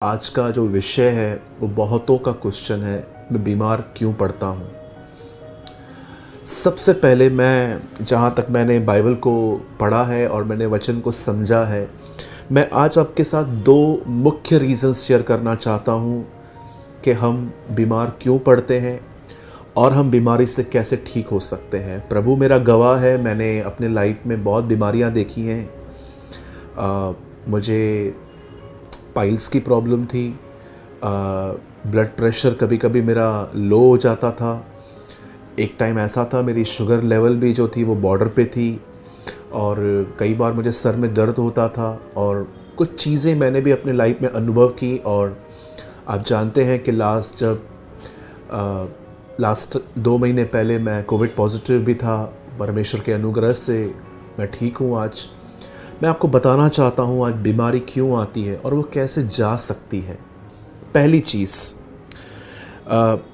आज का जो विषय है वो बहुतों का क्वेश्चन है, मैं बीमार क्यों पड़ता हूँ। सबसे पहले मैं जहाँ तक मैंने बाइबल को पढ़ा है और मैंने वचन को समझा है, मैं आज आपके साथ दो मुख्य रीज़न्स शेयर करना चाहता हूँ कि हम बीमार क्यों पड़ते हैं और हम बीमारी से कैसे ठीक हो सकते हैं। प्रभु मेरा गवाह है, मैंने अपने लाइफ में बहुत बीमारियाँ देखी हैं। मुझे पाइल्स की प्रॉब्लम थी, ब्लड प्रेशर कभी कभी मेरा लो हो जाता था। एक टाइम ऐसा था मेरी शुगर लेवल भी जो थी वो बॉर्डर पे थी और कई बार मुझे सर में दर्द होता था और कुछ चीज़ें मैंने भी अपने लाइफ में अनुभव की। और आप जानते हैं कि लास्ट 2 महीने पहले मैं कोविड पॉजिटिव भी था। परमेश्वर के अनुग्रह से मैं ठीक हूँ। आज मैं आपको बताना चाहता हूँ आज बीमारी क्यों आती है और वो कैसे जा सकती है। पहली चीज़,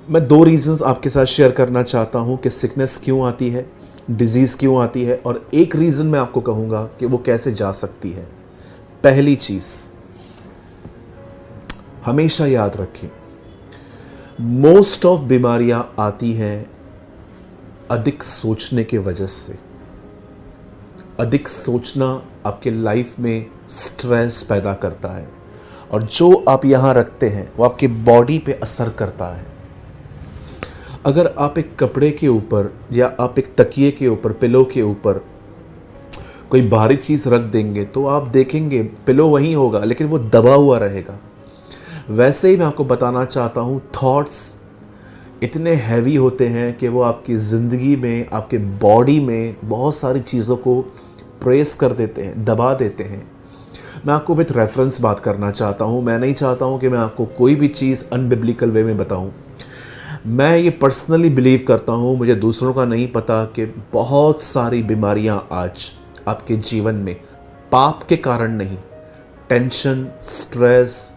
मैं 2 रीज़न्स आपके साथ शेयर करना चाहता हूँ कि सिकनेस क्यों आती है, डिज़ीज़ क्यों आती है, और एक रीज़न मैं आपको कहूँगा कि वो कैसे जा सकती है। पहली चीज़, हमेशा याद रखें, मोस्ट ऑफ बीमारियाँ आती हैं अधिक सोचने के वजह से। अधिक सोचना आपके लाइफ में स्ट्रेस पैदा करता है और जो आप यहाँ रखते हैं वो आपके बॉडी पे असर करता है। अगर आप एक कपड़े के ऊपर या आप एक तकिए के ऊपर, पिलो के ऊपर कोई भारी चीज़ रख देंगे तो आप देखेंगे पिलो वहीं होगा लेकिन वो दबा हुआ रहेगा। वैसे ही मैं आपको बताना चाहता हूँ, थॉट्स इतने हैवी होते हैं कि वो आपकी ज़िंदगी में, आपके बॉडी में बहुत सारी चीज़ों को प्रेस कर देते हैं, दबा देते हैं। मैं आपको विथ रेफरेंस बात करना चाहता हूँ। मैं नहीं चाहता हूँ कि मैं आपको कोई भी चीज़ अनबिब्लिकल वे में बताऊँ। मैं ये पर्सनली बिलीव करता हूँ, मुझे दूसरों का नहीं पता, कि बहुत सारी बीमारियाँ आज आपके जीवन में पाप के कारण नहीं, टेंशन, स्ट्रेस,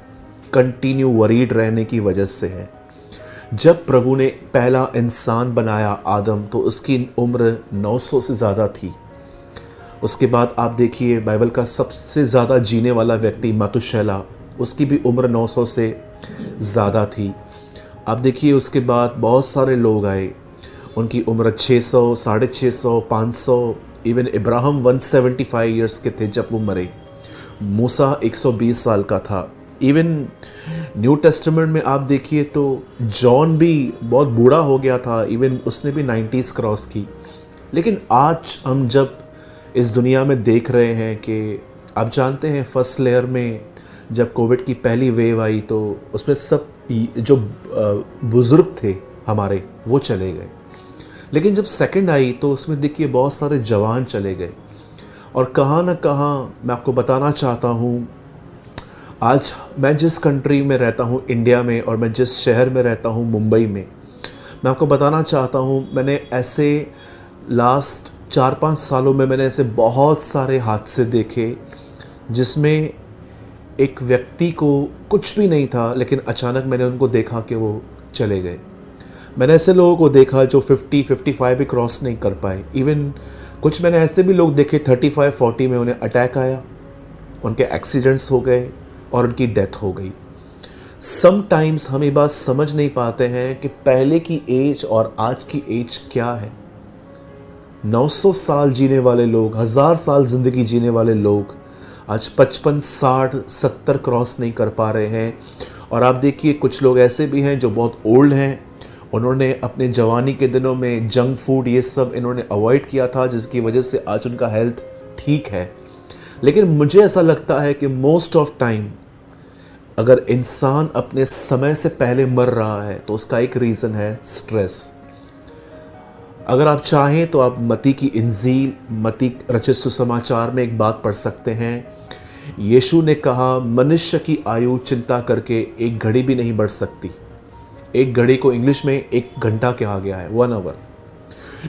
कंटिन्यू वरीड रहने की वजह से है। जब प्रभु ने पहला इंसान बनाया आदम, तो उसकी उम्र 900 से ज़्यादा थी। उसके बाद आप देखिए बाइबल का सबसे ज़्यादा जीने वाला व्यक्ति मतुशैला, उसकी भी उम्र 900 से ज़्यादा थी। आप देखिए उसके बाद बहुत सारे लोग आए, उनकी उम्र 600, 650, 500, इवन इब्राहिम 175 ईयर्स के थे जब वो मरे। मूसा 120 साल का था। इवन न्यू टेस्टामेंट में आप देखिए तो जॉन भी बहुत बूढ़ा हो गया था, इवन उसने भी 90s क्रॉस की। लेकिन आज हम जब इस दुनिया में देख रहे हैं कि आप जानते हैं फर्स्ट लेयर में जब कोविड की पहली वेव आई तो उसमें सब जो बुज़ुर्ग थे हमारे वो चले गए। लेकिन जब सेकंड आई तो उसमें देखिए बहुत सारे जवान चले गए। और कहाँ ना कहाँ मैं आपको बताना चाहता हूँ, आज मैं जिस कंट्री में रहता हूँ इंडिया में, और मैं जिस शहर में रहता हूँ मुंबई में, मैं आपको बताना चाहता हूँ मैंने ऐसे लास्ट 4-5 सालों में मैंने ऐसे बहुत सारे हादसे देखे जिसमें एक व्यक्ति को कुछ भी नहीं था लेकिन अचानक मैंने उनको देखा कि वो चले गए। मैंने ऐसे लोगों को देखा जो 50-55 भी क्रॉस नहीं कर पाए। इवन कुछ मैंने ऐसे भी लोग देखे 35-40 में उन्हें अटैक आया, उनके एक्सीडेंट्स हो गए और उनकी डेथ हो गई। समटाइम्स हम ये बात समझ नहीं पाते हैं कि पहले की एज और आज की एज क्या है। 900 साल जीने वाले लोग, 1000 साल ज़िंदगी जीने वाले लोग आज 55, 60, 70 क्रॉस नहीं कर पा रहे हैं। और आप देखिए कुछ लोग ऐसे भी हैं जो बहुत ओल्ड हैं, उन्होंने अपने जवानी के दिनों में जंक फूड ये सब इन्होंने अवॉइड किया था जिसकी वजह से आज उनका हेल्थ ठीक है। लेकिन मुझे ऐसा लगता है कि मोस्ट ऑफ टाइम अगर इंसान अपने समय से पहले मर रहा है तो उसका एक रीज़न है स्ट्रेस। अगर आप चाहें तो आप मत्ती की इंजील, मत्ती रचित सुसमाचार में एक बात पढ़ सकते हैं। यीशु ने कहा मनुष्य की आयु चिंता करके एक घड़ी भी नहीं बढ़ सकती। एक घड़ी को इंग्लिश में 1 घंटा कहा गया है, 1 आवर।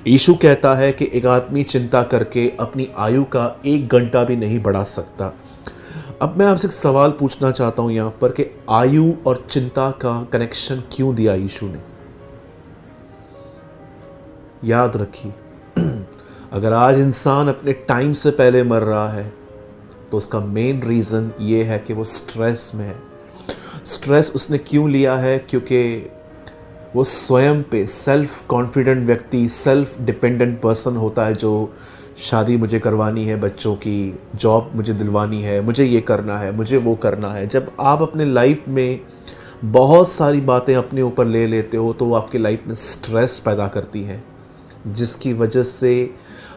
यीशु कहता है कि एक आदमी चिंता करके अपनी आयु का 1 घंटा भी नहीं बढ़ा सकता। अब मैं आपसे एक सवाल पूछना चाहता हूँ यहाँ पर कि आयु और चिंता का कनेक्शन क्यों दिया यीशु ने। याद रखिए, अगर आज इंसान अपने टाइम से पहले मर रहा है तो उसका मेन रीज़न ये है कि वो स्ट्रेस में है। स्ट्रेस उसने क्यों लिया है? क्योंकि वो स्वयं पे सेल्फ कॉन्फिडेंट व्यक्ति, सेल्फ डिपेंडेंट पर्सन होता है, जो शादी मुझे करवानी है बच्चों की, जॉब मुझे दिलवानी है, मुझे ये करना है, मुझे वो करना है। जब आप अपने लाइफ में बहुत सारी बातें अपने ऊपर ले लेते हो तो वो आपकी लाइफ में स्ट्रेस पैदा करती हैं, जिसकी वजह से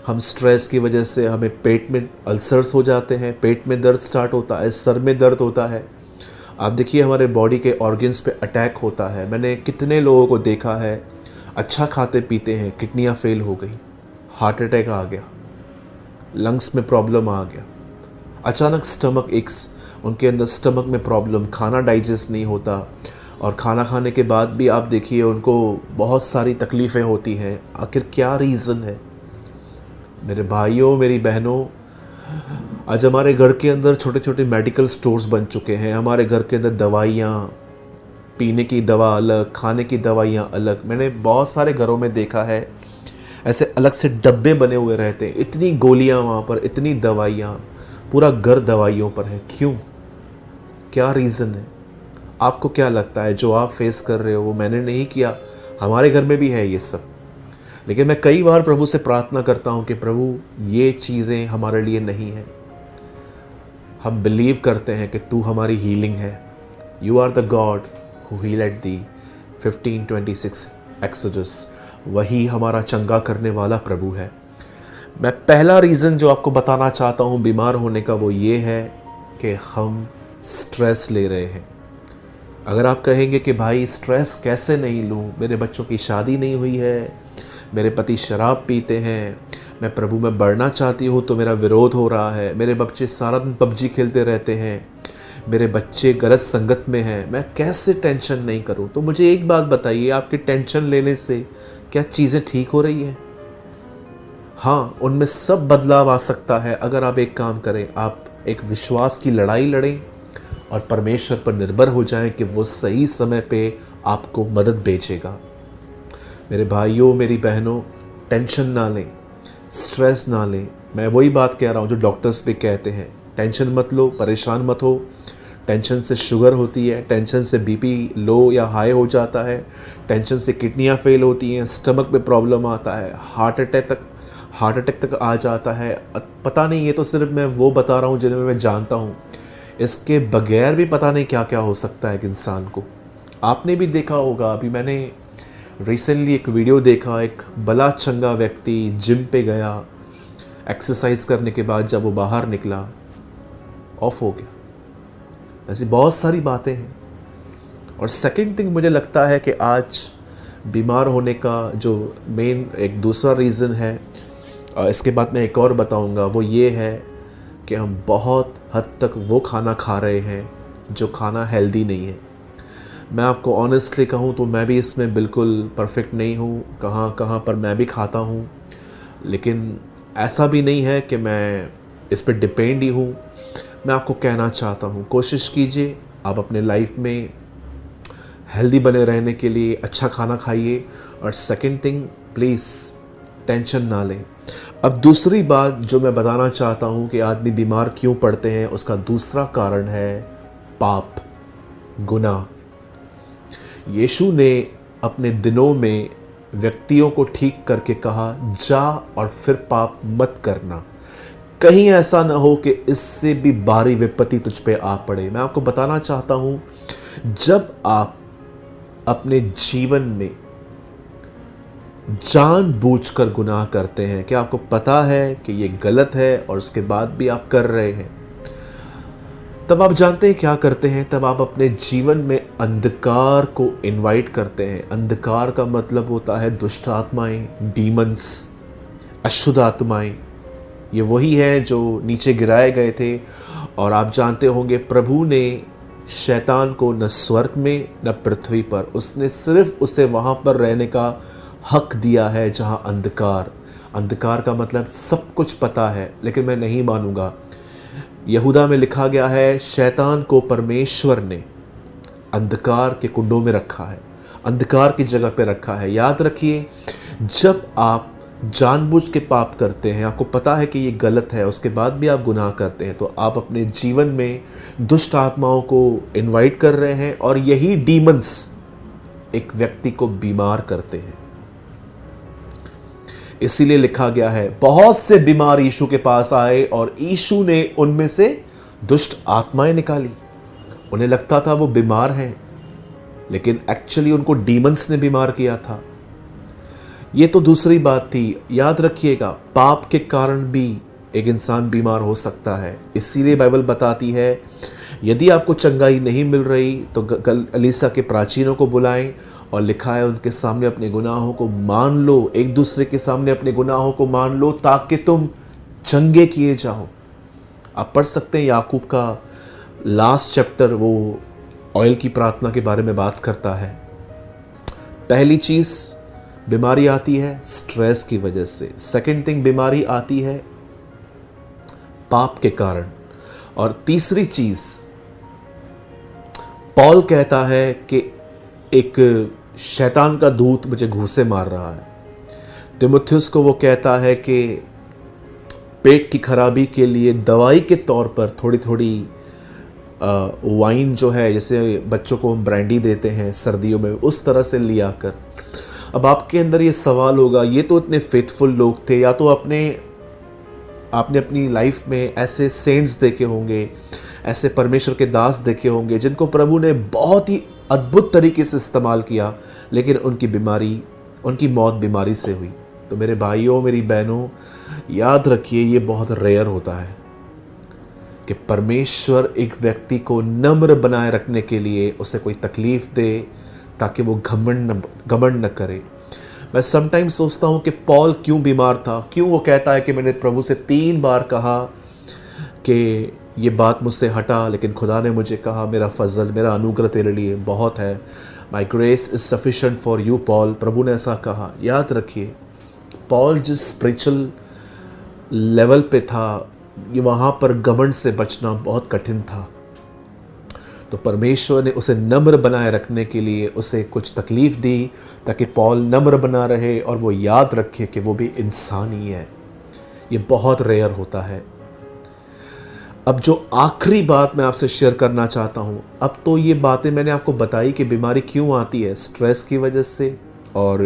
हम स्ट्रेस की वजह से हमें पेट में अल्सर्स हो जाते हैं, पेट में दर्द स्टार्ट होता है, सर में दर्द होता है। आप देखिए हमारे बॉडी के ऑर्गन्स पे अटैक होता है। मैंने कितने लोगों को देखा है, अच्छा खाते पीते हैं, किडनियाँ फेल हो गई, हार्ट अटैक आ गया, लंग्स में प्रॉब्लम आ गया, अचानक स्टमक एक्स, उनके अंदर स्टमक में प्रॉब्लम, खाना डाइजेस्ट नहीं होता, और खाना खाने के बाद भी आप देखिए उनको बहुत सारी तकलीफ़ें होती हैं। आखिर क्या रीज़न है? मेरे भाइयों, मेरी बहनों, आज हमारे घर के अंदर छोटे छोटे मेडिकल स्टोर्स बन चुके हैं। हमारे घर के अंदर दवाइयाँ, पीने की दवा अलग, खाने की दवाइयाँ अलग। मैंने बहुत सारे घरों में देखा है ऐसे अलग से डब्बे बने हुए रहते हैं, इतनी गोलियाँ वहाँ पर, इतनी दवाइयाँ, पूरा घर दवाइयों पर है। क्यों? क्या रीज़न है? आपको क्या लगता है जो आप फेस कर रहे हो वो मैंने नहीं किया? हमारे घर में भी है ये सब। लेकिन मैं कई बार प्रभु से प्रार्थना करता हूँ कि प्रभु ये चीज़ें हमारे लिए नहीं है। हम बिलीव करते हैं कि तू हमारी हीलिंग है। You are the God who healed thee 15:26 Exodus. वही हमारा चंगा करने वाला प्रभु है। मैं पहला रीज़न जो आपको बताना चाहता हूँ बीमार होने का, वो ये है कि हम स्ट्रेस ले रहे हैं। अगर आप कहेंगे कि भाई स्ट्रेस कैसे नहीं लूँ, मेरे बच्चों की शादी नहीं हुई है, मेरे पति शराब पीते हैं, मैं प्रभु में बढ़ना चाहती हूँ तो मेरा विरोध हो रहा है, मेरे बच्चे सारा दिन पबजी खेलते रहते हैं, मेरे बच्चे गलत संगत में हैं, मैं कैसे टेंशन नहीं करूँ? तो मुझे एक बात बताइए, आपकी टेंशन लेने से क्या चीज़ें ठीक हो रही हैं? हाँ, उनमें सब बदलाव आ सकता है अगर आप एक काम करें, आप एक विश्वास की लड़ाई लड़ें और परमेश्वर पर निर्भर हो जाएं कि वो सही समय पे आपको मदद भेजेगा। मेरे भाइयों, मेरी बहनों, टेंशन ना लें, स्ट्रेस ना लें। मैं वही बात कह रहा हूँ जो डॉक्टर्स भी कहते हैं, टेंशन मत लो, परेशान मत हो। टेंशन से शुगर होती है, टेंशन से बीपी लो या हाई हो जाता है, टेंशन से किडनियाँ फेल होती हैं, स्टमक में प्रॉब्लम आता है, हार्ट अटैक तक आ जाता है। पता नहीं, ये तो सिर्फ मैं वो बता रहा हूँ जिन्हें मैं जानता हूँ। इसके बगैर भी पता नहीं क्या क्या हो सकता है एक इंसान को। आपने भी देखा होगा, अभी मैंने रिसेंटली एक वीडियो देखा, एक भला चंगा व्यक्ति जिम पे गया, एक्सरसाइज करने के बाद जब वो बाहर निकला ऑफ हो गया। ऐसी बहुत सारी बातें हैं। और सेकंड थिंग मुझे लगता है कि आज बीमार होने का जो मेन एक दूसरा रीज़न है, इसके बाद मैं एक और बताऊंगा, वो ये है कि हम बहुत हद तक वो खाना खा रहे हैं जो खाना हेल्दी नहीं है। मैं आपको ऑनेस्टली कहूँ तो मैं भी इसमें बिल्कुल परफेक्ट नहीं हूँ, कहाँ पर मैं भी खाता हूँ, लेकिन ऐसा भी नहीं है कि मैं इस पर डिपेंड ही हूँ। मैं आपको कहना चाहता हूँ, कोशिश कीजिए आप अपने लाइफ में हेल्दी बने रहने के लिए अच्छा खाना खाइए। और सेकंड थिंग, प्लीज़ टेंशन ना लें। अब दूसरी बात जो मैं बताना चाहता हूँ कि आदमी बीमार क्यों पड़ते हैं, उसका दूसरा कारण है पाप, गुनाह। यीशु ने अपने दिनों में व्यक्तियों को ठीक करके कहा, जा और फिर पाप मत करना, कहीं ऐसा ना हो कि इससे भी भारी विपत्ति तुझ पे आ पड़े। मैं आपको बताना चाहता हूँ, जब आप अपने जीवन में जानबूझकर गुनाह करते हैं, क्या आपको पता है कि ये गलत है और उसके बाद भी आप कर रहे हैं, तब आप जानते हैं क्या करते हैं? तब आप अपने जीवन में अंधकार को इनवाइट करते हैं। अंधकार का मतलब होता है दुष्ट आत्माएं, डीमंस, अशुद्ध आत्माएं। ये वही है जो नीचे गिराए गए थे। और आप जानते होंगे प्रभु ने शैतान को न स्वर्ग में न पृथ्वी पर, उसने सिर्फ उसे वहाँ पर रहने का हक दिया है जहाँ अंधकार का मतलब सब कुछ पता है लेकिन मैं नहीं मानूंगा। यहूदा में लिखा गया है, शैतान को परमेश्वर ने अंधकार के कुंडों में रखा है, अंधकार की जगह पे रखा है। याद रखिए, जब आप जानबूझ के पाप करते हैं, आपको पता है कि ये गलत है, उसके बाद भी आप गुनाह करते हैं, तो आप अपने जीवन में दुष्ट आत्माओं को इनवाइट कर रहे हैं और यही डीमंस एक व्यक्ति को बीमार करते हैं। इसीलिए लिखा गया है, बहुत से बीमार यीशु के पास आए और यीशु ने उनमें से दुष्ट आत्माएं निकाली। उन्हें लगता था वो बीमार हैं, लेकिन एक्चुअली उनको डीमंस ने बीमार किया था। ये तो दूसरी बात थी। याद रखिएगा, पाप के कारण भी एक इंसान बीमार हो सकता है। इसीलिए बाइबल बताती है, यदि आपको चंगाई नहीं मिल रही तो कलीसिया के प्राचीनों को बुलाएं, और लिखा है उनके सामने अपने गुनाहों को मान लो, एक दूसरे के सामने अपने गुनाहों को मान लो ताकि तुम चंगे किए जाओ। आप पढ़ सकते हैं याकूब का लास्ट चैप्टर, वो ऑयल की प्रार्थना के बारे में बात करता है। पहली चीज बीमारी आती है स्ट्रेस की वजह से। सेकंड थिंग, बीमारी आती है पाप के कारण। और तीसरी चीज, पॉल कहता है कि एक शैतान का दूत मुझे घूंसे मार रहा है। तिमुथियुस को वो कहता है कि पेट की खराबी के लिए दवाई के तौर पर थोड़ी थोड़ी वाइन जो है, जैसे बच्चों को हम ब्रांडी देते हैं सर्दियों में, उस तरह से लिया कर। अब आपके अंदर ये सवाल होगा, ये तो इतने फेथफुल लोग थे, या तो आपने अपनी लाइफ में ऐसे सेंट्स देखे होंगे, ऐसे परमेश्वर के दास देखे होंगे जिनको प्रभु ने बहुत ही अद्भुत तरीके से इस्तेमाल किया, लेकिन उनकी मौत बीमारी से हुई। तो मेरे भाइयों, मेरी बहनों, याद रखिए, ये बहुत रेयर होता है कि परमेश्वर एक व्यक्ति को नम्र बनाए रखने के लिए उसे कोई तकलीफ दे ताकि वो घमंड न करे। मैं समटाइम्स सोचता हूँ कि पॉल क्यों बीमार था, क्यों वो कहता है कि मैंने प्रभु से 3 बार कहा कि ये बात मुझसे हटा, लेकिन खुदा ने मुझे कहा मेरा फजल, मेरा अनुग्रह तेरे लिए बहुत है, my grace is sufficient for you Paul. प्रभु ने ऐसा कहा। याद रखिए, पॉल जिस स्पिरिचुअल लेवल पे था, ये वहाँ पर घमंड से बचना बहुत कठिन था। तो परमेश्वर ने उसे नम्र बनाए रखने के लिए उसे कुछ तकलीफ दी ताकि पॉल नम्र बना रहे और वो याद रखे कि वो भी इंसान ही है। ये बहुत रेयर होता है। अब जो आखिरी बात मैं आपसे शेयर करना चाहता हूँ, अब तो ये बातें मैंने आपको बताई कि बीमारी क्यों आती है, स्ट्रेस की वजह से, और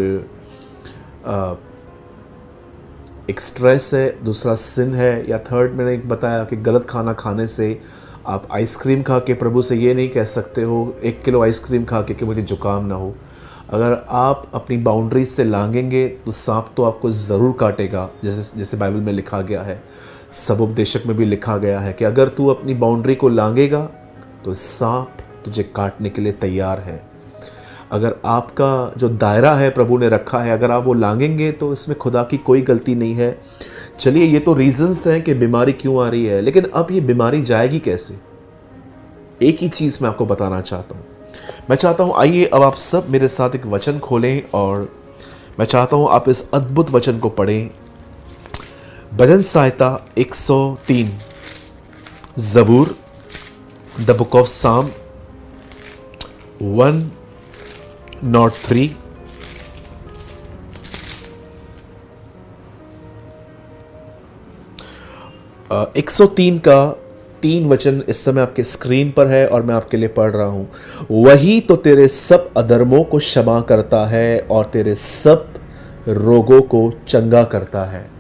एक स्ट्रेस है, दूसरा सिन है, या थर्ड मैंने एक बताया कि गलत खाना खाने से। आप आइसक्रीम खा के प्रभु से ये नहीं कह सकते हो 1 किलो आइसक्रीम खा के कि मुझे जुकाम ना हो। अगर आप अपनी बाउंड्रीज से लांघेंगे तो सांप तो आपको ज़रूर काटेगा, जैसे बाइबल में लिखा गया है, सब उपदेशक में भी लिखा गया है कि अगर तू अपनी बाउंड्री को लांघेगा तो सांप तुझे काटने के लिए तैयार है। अगर आपका जो दायरा है प्रभु ने रखा है, अगर आप वो लांघेंगे तो इसमें खुदा की कोई गलती नहीं है। चलिए, ये तो रीजंस हैं कि बीमारी क्यों आ रही है, लेकिन अब ये बीमारी जाएगी कैसे? एक ही चीज़ मैं आपको बताना चाहता हूँ। मैं चाहता हूँ, आइए अब आप सब मेरे साथ एक वचन खोलें और मैं चाहता हूँ आप इस अद्भुत वचन को पढ़ें। भजन संहिता 103, ज़बूर, द बुक ऑफ साम 103, 103 का 3 वचन इस समय आपके स्क्रीन पर है और मैं आपके लिए पढ़ रहा हूं। वही तो तेरे सब अधर्मों को क्षमा करता है और तेरे सब रोगों को चंगा करता है।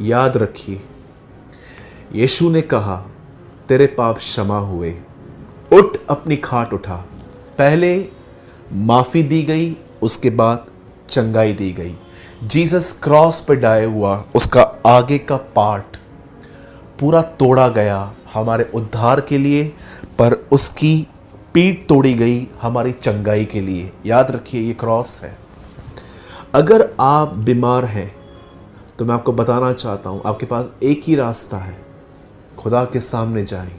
याद रखिए, यीशु ने कहा तेरे पाप क्षमा हुए, उठ अपनी खाट उठा। पहले माफी दी गई, उसके बाद चंगाई दी गई। जीसस क्रॉस पर डाई हुआ, उसका आगे का पार्ट पूरा तोड़ा गया हमारे उद्धार के लिए, पर उसकी पीठ तोड़ी गई हमारी चंगाई के लिए। याद रखिए, ये क्रॉस है। अगर आप बीमार हैं तो मैं आपको बताना चाहता हूं, आपके पास एक ही रास्ता है, खुदा के सामने जाएं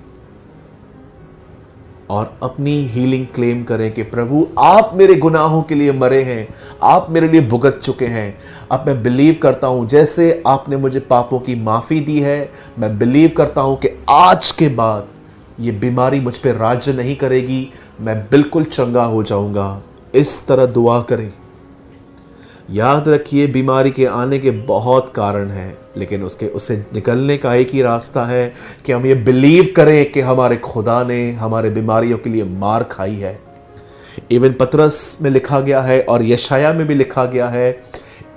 और अपनी हीलिंग क्लेम करें कि प्रभु आप मेरे गुनाहों के लिए मरे हैं, आप मेरे लिए भुगत चुके हैं। अब मैं बिलीव करता हूं, जैसे आपने मुझे पापों की माफ़ी दी है, मैं बिलीव करता हूं कि आज के बाद ये बीमारी मुझ पर राज्य नहीं करेगी, मैं बिल्कुल चंगा हो जाऊंगा। इस तरह दुआ करें। याद रखिए, बीमारी के आने के बहुत कारण हैं, लेकिन उससे निकलने का एक ही रास्ता है कि हम ये बिलीव करें कि हमारे खुदा ने हमारे बीमारियों के लिए मार खाई है। इवन पतरस में लिखा गया है और यशाया में भी लिखा गया है,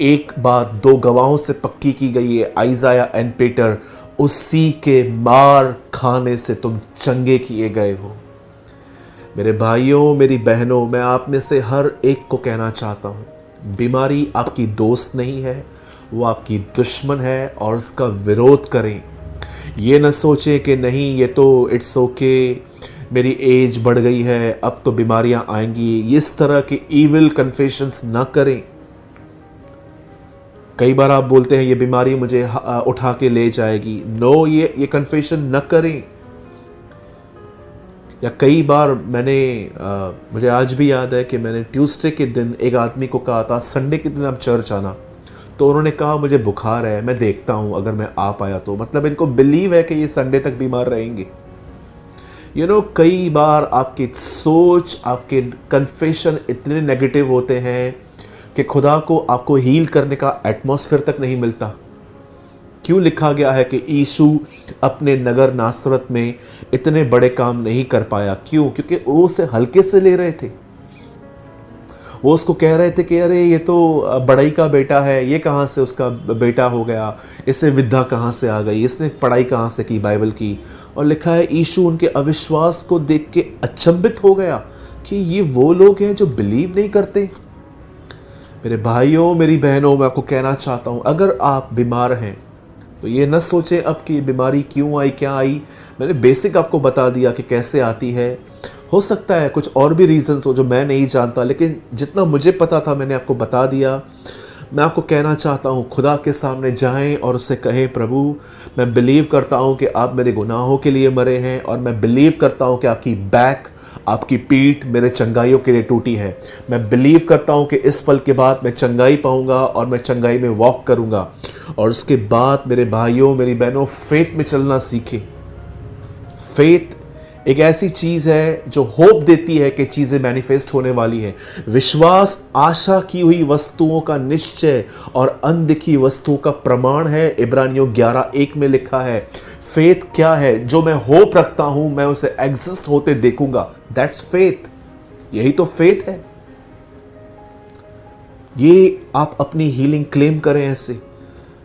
एक बात दो गवाहों से पक्की की गई है, आइजाया एंड पीटर, उसी के मार खाने से तुम चंगे किए गए हो। मेरे भाइयों, मेरी बहनों, मैं आप में से हर एक को कहना चाहता हूँ, बीमारी आपकी दोस्त नहीं है, वो आपकी दुश्मन है और उसका विरोध करें। ये न सोचें कि नहीं ये तो इट्स ओके, मेरी एज बढ़ गई है, अब तो बीमारियां आएंगी। इस तरह के ईविल कन्फेशंस ना करें। कई बार आप बोलते हैं ये बीमारी मुझे उठा के ले जाएगी। नो, ये कन्फेशन न करें। या कई बार मुझे आज भी याद है कि मैंने ट्यूसडे के दिन एक आदमी को कहा था संडे के दिन आप चर्च आना, तो उन्होंने कहा मुझे बुखार है, मैं देखता हूँ अगर मैं आ पाया तो। मतलब इनको बिलीव है कि ये संडे तक बीमार रहेंगे। कई बार आपकी सोच, आपके कन्फेशन इतने नेगेटिव होते हैं कि खुदा को आपको हील करने का एटमॉस्फेयर तक नहीं मिलता। क्यों लिखा गया है कि यीशु अपने नगर नासरत में इतने बड़े काम नहीं कर पाया? क्यों? क्योंकि वो उसे हल्के से ले रहे थे। वो उसको कह रहे थे कि अरे ये तो बड़ाई का बेटा है, ये कहाँ से उसका बेटा हो गया, इससे विद्या कहाँ से आ गई, इसने पढ़ाई कहाँ से की बाइबल की। और लिखा है यीशु उनके अविश्वास को देख के अचंभित हो गया कि ये वो लोग हैं जो बिलीव नहीं करते। मेरे भाइयों, मेरी बहनों, मैं आपको कहना चाहता हूँ, अगर आप बीमार हैं तो ये न सोचें अब कि बीमारी क्यों आई, क्या आई। मैंने बेसिक आपको बता दिया कि कैसे आती है। हो सकता है कुछ और भी रीजंस हो जो मैं नहीं जानता, लेकिन जितना मुझे पता था मैंने आपको बता दिया। मैं आपको कहना चाहता हूँ, खुदा के सामने जाएं और उससे कहें, प्रभु मैं बिलीव करता हूँ कि आप मेरे गुनाहों के लिए मरे हैं, और मैं बिलीव करता हूँ कि आपकी बैक, आपकी पीठ मेरे चंगाइयों के लिए टूटी है। मैं बिलीव करता हूँ कि इस पल के बाद मैं चंगाई पाऊंगा और मैं चंगाई में वॉक करूंगा। और उसके बाद मेरे भाइयों, मेरी बहनों, फेथ में चलना सीखें। फेथ एक ऐसी चीज है जो होप देती है कि चीजें मैनिफेस्ट होने वाली है। विश्वास आशा की हुई वस्तुओं का निश्चय और अनदिखी वस्तुओं का प्रमाण है। इब्रानियों 11:1 में लिखा है। फेथ क्या है? जो मैं होप रखता हूं मैं उसे एग्जिस्ट होते देखूंगा। That's faith. यही तो फेथ है। ये आप अपनी हीलिंग क्लेम करें ऐसे।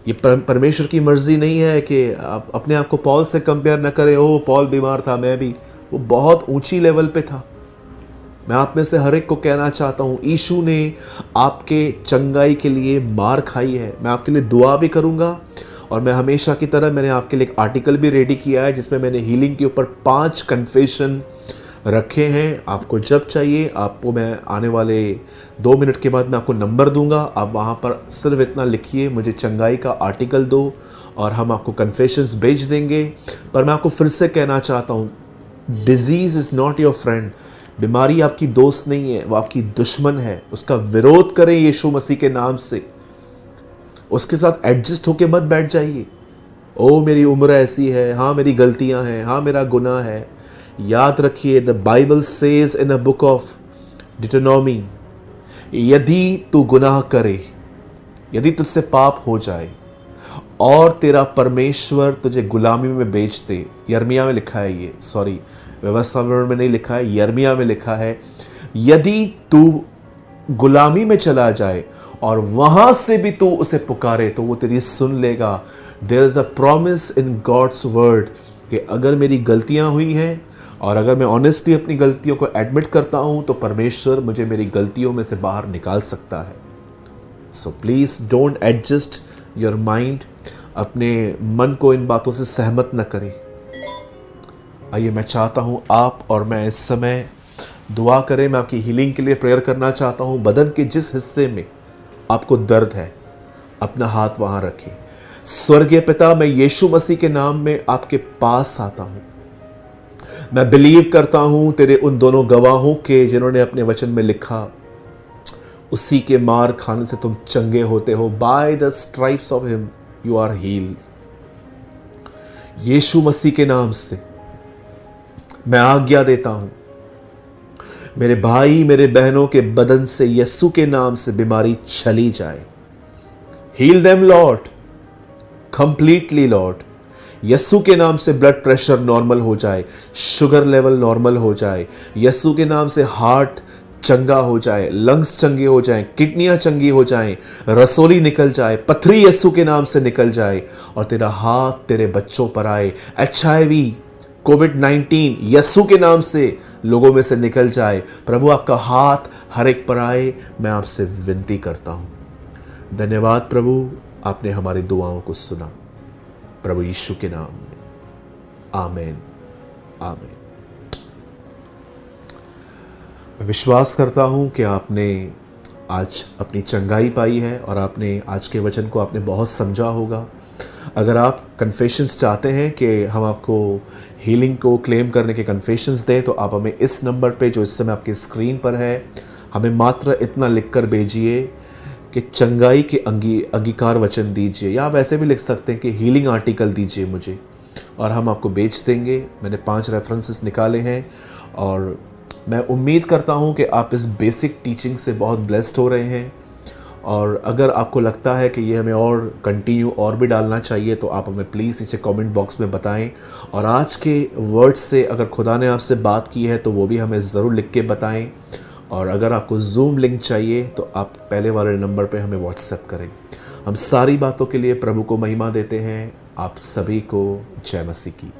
ये परमेश्वर की मर्जी नहीं है कि आप अपने आप को पॉल से कंपेयर न करें। ओ पॉल बीमार था, मैं भी। वो बहुत ऊंची लेवल पे था। मैं आप में से हर एक को कहना चाहता हूं, यीशु ने आपके चंगाई के लिए मार खाई है। मैं आपके लिए दुआ भी करूंगा, और मैं हमेशा की तरह मैंने आपके लिए एक आर्टिकल भी रेडी किया है जिसमें मैंने हीलिंग के ऊपर 5 कन्फेशन रखे हैं। आपको जब चाहिए, आपको मैं आने वाले 2 मिनट के बाद मैं आपको नंबर दूंगा। आप वहाँ पर सिर्फ इतना लिखिए, मुझे चंगाई का आर्टिकल दो, और हम आपको कन्फेशंस भेज देंगे। पर मैं आपको फिर से कहना चाहता हूँ, disease is not your friend. बीमारी आपकी दोस्त नहीं है, वो आपकी दुश्मन है। उसका विरोध करें यीशु मसीह के नाम से। उसके साथ एडजस्ट होके मत बैठ जाइए। ओ मेरी उम्र ऐसी है, हाँ मेरी गलतियाँ हैं, हाँ मेरा गुनाह है। याद रखिए, the Bible says in a book of Deuteronomy, यदि तू गुनाह करे, यदि तुझसे पाप हो जाए और तेरा परमेश्वर तुझे गुलामी में बेच दे। यर्मिया में लिखा है ये, सॉरी व्यवस्था विवरण में नहीं लिखा है, यर्मिया में लिखा है, यदि तू गुलामी में चला जाए और वहां से भी तू उसे पुकारे तो वो तेरी सुन लेगा। There is a promise in God's word कि अगर मेरी गलतियां हुई हैं और अगर मैं ऑनेस्टली अपनी गलतियों को एडमिट करता हूं तो परमेश्वर मुझे मेरी गलतियों में से बाहर निकाल सकता है। So please don't adjust your mind. अपने मन को इन बातों से सहमत न करें। आइए, मैं चाहता हूं आप और मैं इस समय दुआ करें। मैं आपकी हीलिंग के लिए प्रेयर करना चाहता हूं। बदन के जिस हिस्से में आपको दर्द है, अपना हाथ वहां रखें। स्वर्गीय पिता, मैं यीशु मसीह के नाम में आपके पास आता हूं। मैं बिलीव करता हूं तेरे उन दोनों गवाहों के जिन्होंने अपने वचन में लिखा, उसी के मार खाने से तुम चंगे होते हो। By the stripes of him you are healed. यीशु मसीह के नाम से मैं आज्ञा देता हूं, मेरे भाई मेरे बहनों के बदन से यीशु के नाम से बीमारी चली जाए। Heal them Lord, completely Lord. यीशु के नाम से ब्लड प्रेशर नॉर्मल हो जाए, शुगर लेवल नॉर्मल हो जाए। यीशु के नाम से हार्ट चंगा हो जाए, लंग्स चंगे हो जाएं, किडनियां चंगी हो जाएं, रसोली निकल जाए, पथरी यीशु के नाम से निकल जाए और तेरा हाथ तेरे बच्चों पर आए। HIV, कोविड-19 यीशु के नाम से लोगों में से निकल जाए। प्रभु आपका हाथ हर एक पर आए, मैं आपसे विनती करता हूं। धन्यवाद प्रभु, आपने हमारी दुआओं को सुना। प्रभु यीशु के नाम में आमीन, आमीन। मैं विश्वास करता हूं कि आपने आज अपनी चंगाई पाई है और आपने आज के वचन को आपने बहुत समझा होगा। अगर आप कन्फेशंस चाहते हैं कि हम आपको हीलिंग को क्लेम करने के कन्फेशंस दें, तो आप हमें इस नंबर पे जो इस समय आपकी स्क्रीन पर है, हमें मात्र इतना लिखकर भेजिए कि चंगाई के अंगीकार वचन दीजिए, या आप ऐसे भी लिख सकते हैं कि हीलिंग आर्टिकल दीजिए मुझे, और हम आपको बेच देंगे। मैंने 5 रेफरेंसेस निकाले हैं और मैं उम्मीद करता हूं कि आप इस बेसिक टीचिंग से बहुत ब्लेस्ड हो रहे हैं। और अगर आपको लगता है कि ये हमें और कंटिन्यू और भी डालना चाहिए, तो आप हमें प्लीज़ नीचे कमेंट बॉक्स में बताएं। और आज के वर्ड्स से अगर खुदा ने आपसे बात की है तो वो भी हमें ज़रूर लिख के बताएं। और अगर आपको जूम लिंक चाहिए तो आप पहले वाले नंबर पे हमें व्हाट्सएप करें। हम सारी बातों के लिए प्रभु को महिमा देते हैं। आप सभी को जय मसीह की।